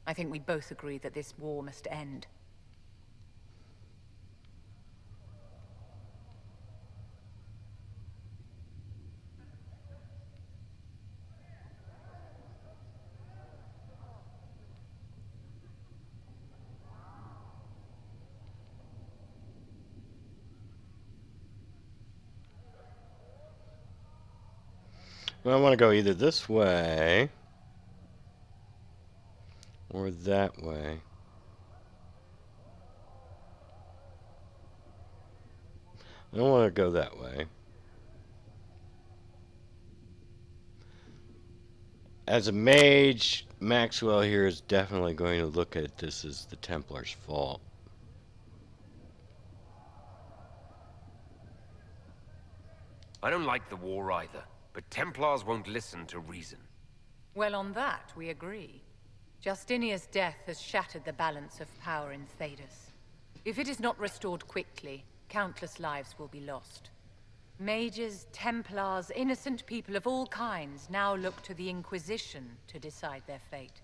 I think we both agree that this war must end. Well, I want to go either this way or that way. I don't want to go that way. As a mage, Maxwell here is definitely going to look at this as the Templars' fault. I don't like the war either, but Templars won't listen to reason. Well, on that, we agree. Justinia's death has shattered the balance of power in Thedas. If it is not restored quickly, countless lives will be lost. Mages, Templars, innocent people of all kinds now look to the Inquisition to decide their fate.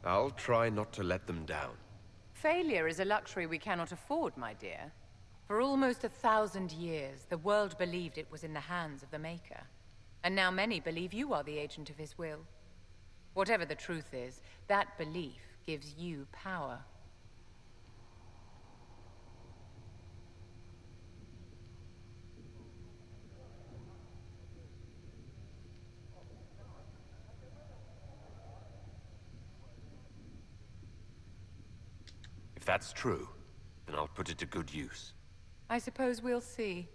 I'll try not to let them down. Failure is a luxury we cannot afford, my dear. For almost 1,000 years, the world believed it was in the hands of the Maker. And now many believe you are the agent of his will. Whatever the truth is, that belief gives you power. If that's true, then I'll put it to good use. I suppose we'll see.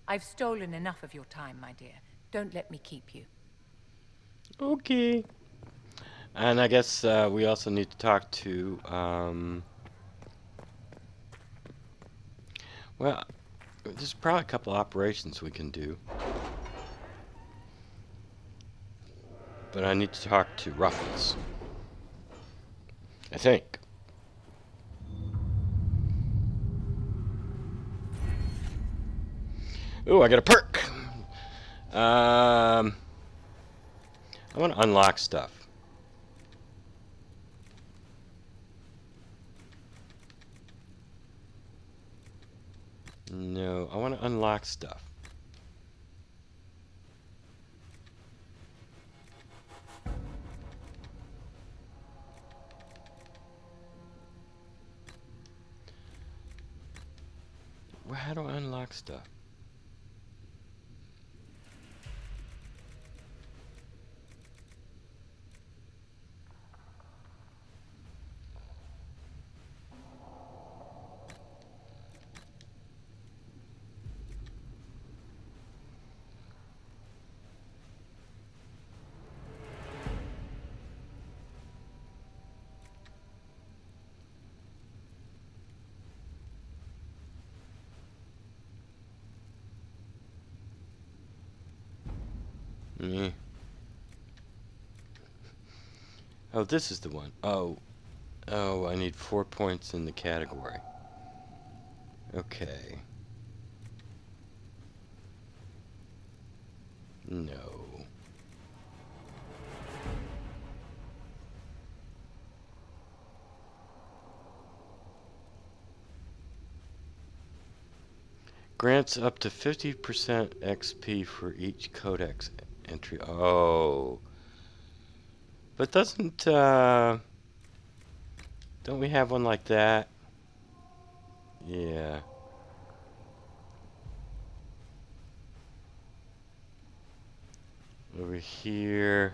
I've stolen enough of your time, my dear. Don't let me keep you. Okay. And I guess we also need to talk to, well, there's probably a couple operations we can do. But I need to talk to Ruffles, I think. Ooh, I got a perk. I want to unlock stuff. No, I want to unlock stuff. How do I unlock stuff? Yeah. Oh, this is the one. Oh, I need 4 points in the category. Okay. No. Grants up to 50% XP for each codex entry. Oh. But don't we have one like that? Yeah. Over here.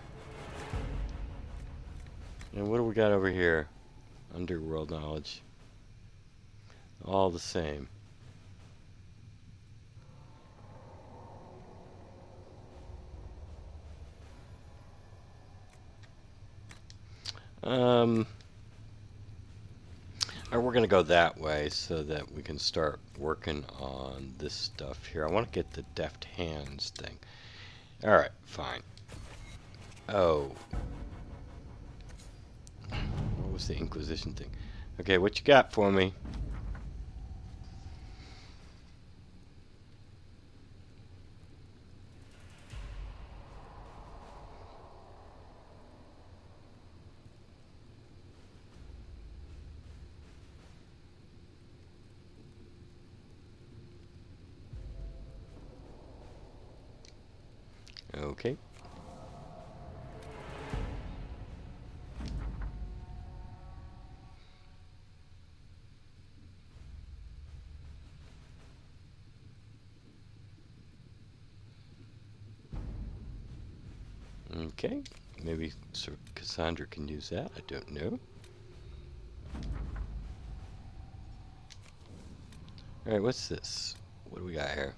And what do we got over here? Underworld knowledge. All the same. We're gonna go that way so that we can start working on this stuff here. I want to get the deft hands thing. Alright, fine. Oh. What was the Inquisition thing? Okay, what you got for me? Okay. Okay. Maybe Sir Cassandra can use that. I don't know. Alright, what's this? What do we got here?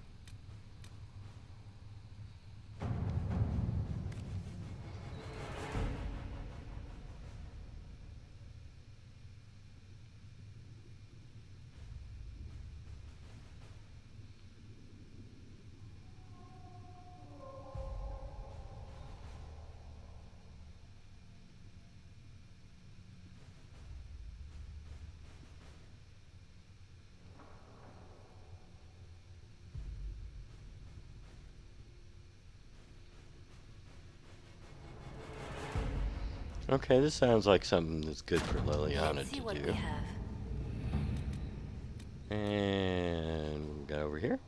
Okay, this sounds like something that's good for Liliana to do. And what we got over here?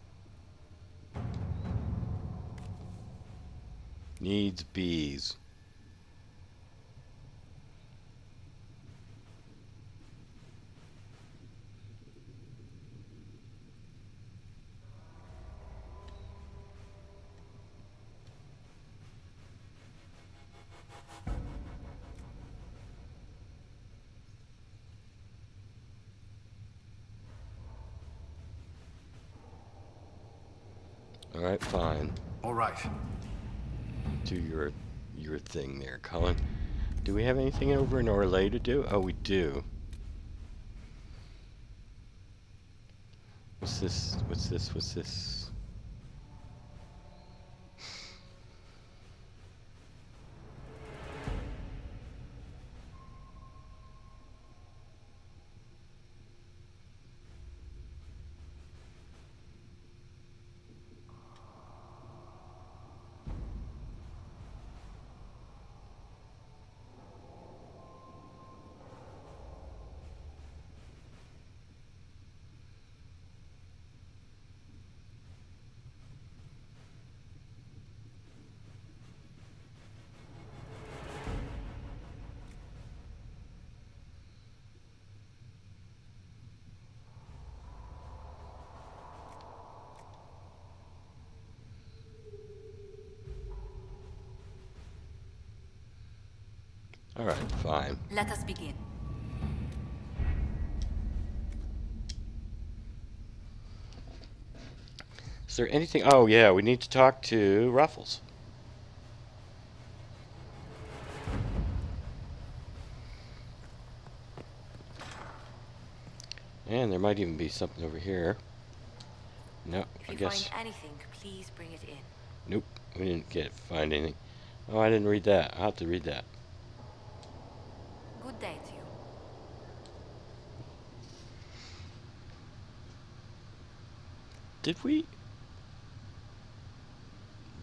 Needs bees. Alright, fine. Alright. Do your thing there, Cullen. Do we have anything over in Orlais to do? Oh, we do. What's this? What's this? What's this? Alright, fine. Let us begin. Is there anything? Oh, yeah, we need to talk to Ruffles. And there might even be something over here. No, If I you guess. find anything, please bring it in. Nope, we didn't find anything. Oh, I didn't read that. I'll have to read that. Good day to you. Did we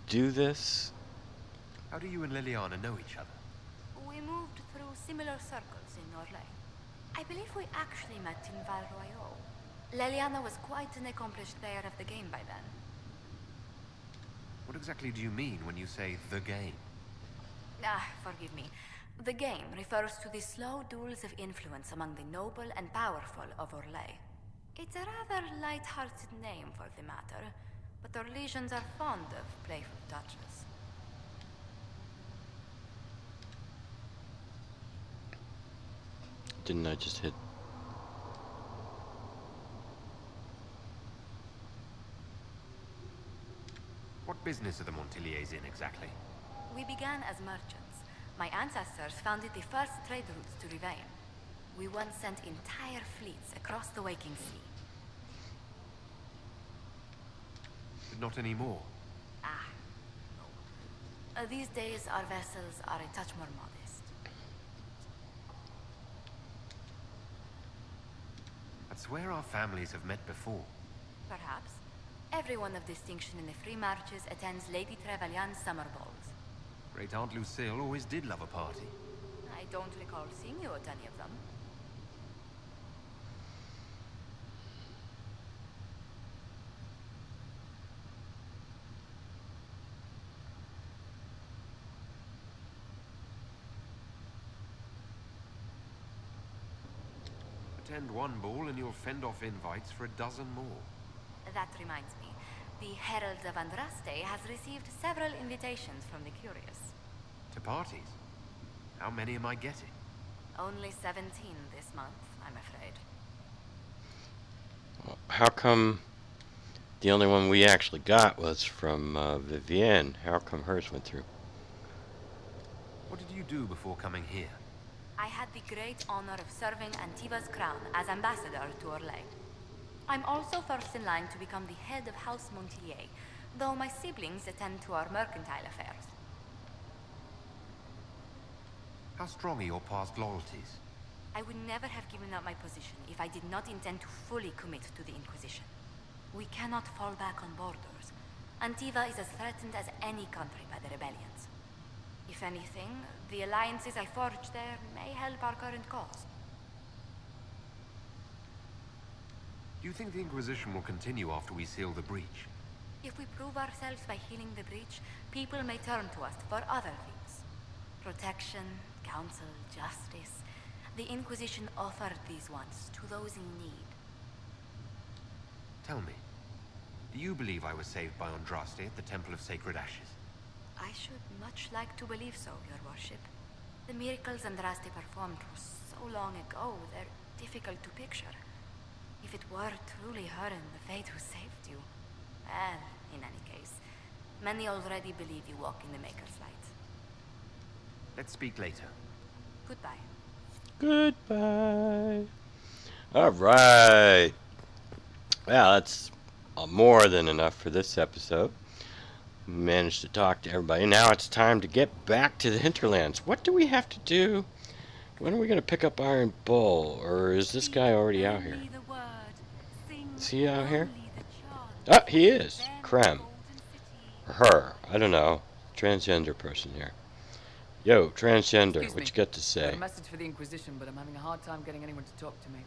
do this? How do you and Liliana know each other? We moved through similar circles in Orlais. I believe we actually met in Val Royaux. Liliana was quite an accomplished player of the game by then. What exactly do you mean when you say the game? Forgive me. The game refers to the slow duels of influence among the noble and powerful of Orlais. It's a rather light-hearted name for the matter, but Orlesians are fond of playful touches. Didn't I just hit? What business are the Montiliers in exactly? We began as merchants. My ancestors founded the first trade routes to Rivain. We once sent entire fleets across the waking sea. But not anymore. No. These days, our vessels are a touch more modest. I'd swear our families have met before. Perhaps. Everyone of distinction in the Free Marches attends Lady Trevelyan's summer balls. Great Aunt Lucille always did love a party. I don't recall seeing you at any of them. Attend one ball and you'll fend off invites for a dozen more. That reminds me. The Herald of Andraste has received several invitations from the curious. To parties? How many am I getting? Only 17 this month, I'm afraid. How come the only one we actually got was from Vivienne? How come hers went through? What did you do before coming here? I had the great honor of serving Antiva's crown as ambassador to Orlais. I'm also first in line to become the head of House Montilier, though my siblings attend to our mercantile affairs. How strong are your past loyalties? I would never have given up my position if I did not intend to fully commit to the Inquisition. We cannot fall back on borders. Antiva is as threatened as any country by the rebellions. If anything, the alliances I forged there may help our current cause. Do you think the Inquisition will continue after we seal the breach? If we prove ourselves by healing the breach, people may turn to us for other things. Protection, counsel, justice. The Inquisition offered these once to those in need. Tell me, do you believe I was saved by Andraste at the Temple of Sacred Ashes? I should much like to believe so, Your Worship. The miracles Andraste performed were so long ago, they're difficult to picture. If it were truly her and the Fate who saved you, well, in any case, many already believe you walk in the Maker's light. Let's speak later. Goodbye. Goodbye. Alright. Well, that's more than enough for this episode. Managed to talk to everybody. Now it's time to get back to the hinterlands. What do we have to do? When are we going to pick up Iron Bull? Or is this guy already out here? Is he out here? Ah, he is. Krem. Or her. I don't know. Transgender person here. Yo, transgender. What you got to say? Got a message for the Inquisition, but I'm having a hard time getting anyone to talk to me.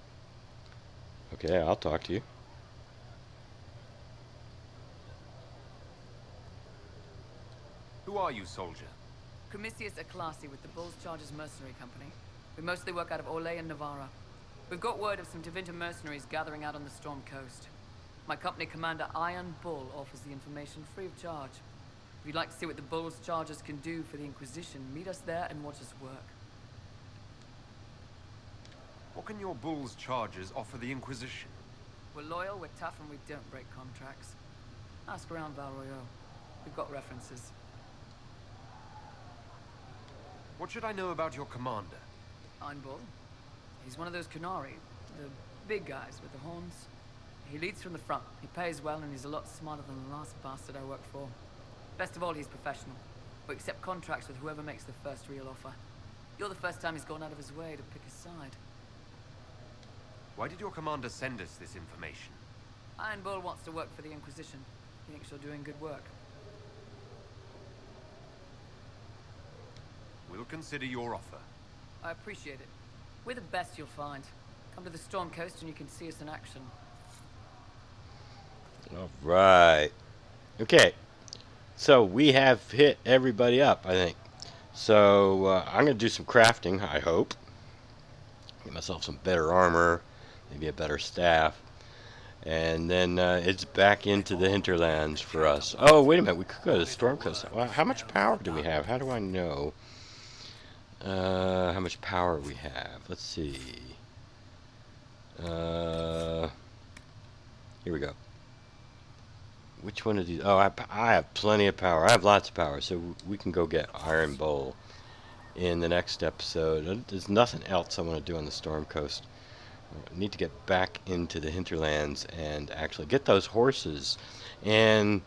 Okay, I'll talk to you. Who are you, soldier? Comisius Aclassi with the Bull's Chargers Mercenary Company. We mostly work out of Orlais and Navarra. We've got word of some Tevinter mercenaries gathering out on the Storm Coast. My company commander, Iron Bull, offers the information free of charge. If you'd like to see what the Bull's Chargers can do for the Inquisition, meet us there and watch us work. What can your bull's charges offer the Inquisition? We're loyal, we're tough, and we don't break contracts. Ask around Val Royal. We've got references. What should I know about your commander? Iron Bull. He's one of those Kunari, the big guys with the horns. He leads from the front. He pays well, and he's a lot smarter than the last bastard I worked for. Best of all, he's professional. We accept contracts with whoever makes the first real offer. You're the first time he's gone out of his way to pick a side. Why did your commander send us this information? Iron Bull wants to work for the Inquisition. He thinks you're doing good work. We'll consider your offer. I appreciate it. We're the best you'll find. Come to the Storm Coast and you can see us in action. All right. Okay. So we have hit everybody up, I think. So I'm going to do some crafting, I hope. Get myself some better armor, maybe a better staff. And then it's back into the hinterlands for us. Oh, wait a minute. We could go to the Storm Coast. Well, how much power do we have? How do I know how much power we have? Let's see. Here we go. Which one of these? Oh, I have plenty of power. I have lots of power, so we can go get Iron Bull in the next episode. There's nothing else I want to do on the Storm Coast. I need to get back into the hinterlands and actually get those horses and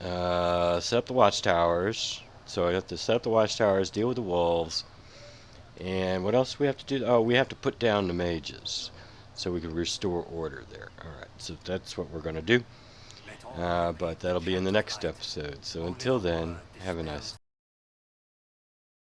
set up the watchtowers. So I have to set up the watchtowers, deal with the wolves, and what else do we have to do? Oh, we have to put down the mages so we can restore order there. Alright, so that's what we're going to do. But that'll be in the next episode. So until then, have a nice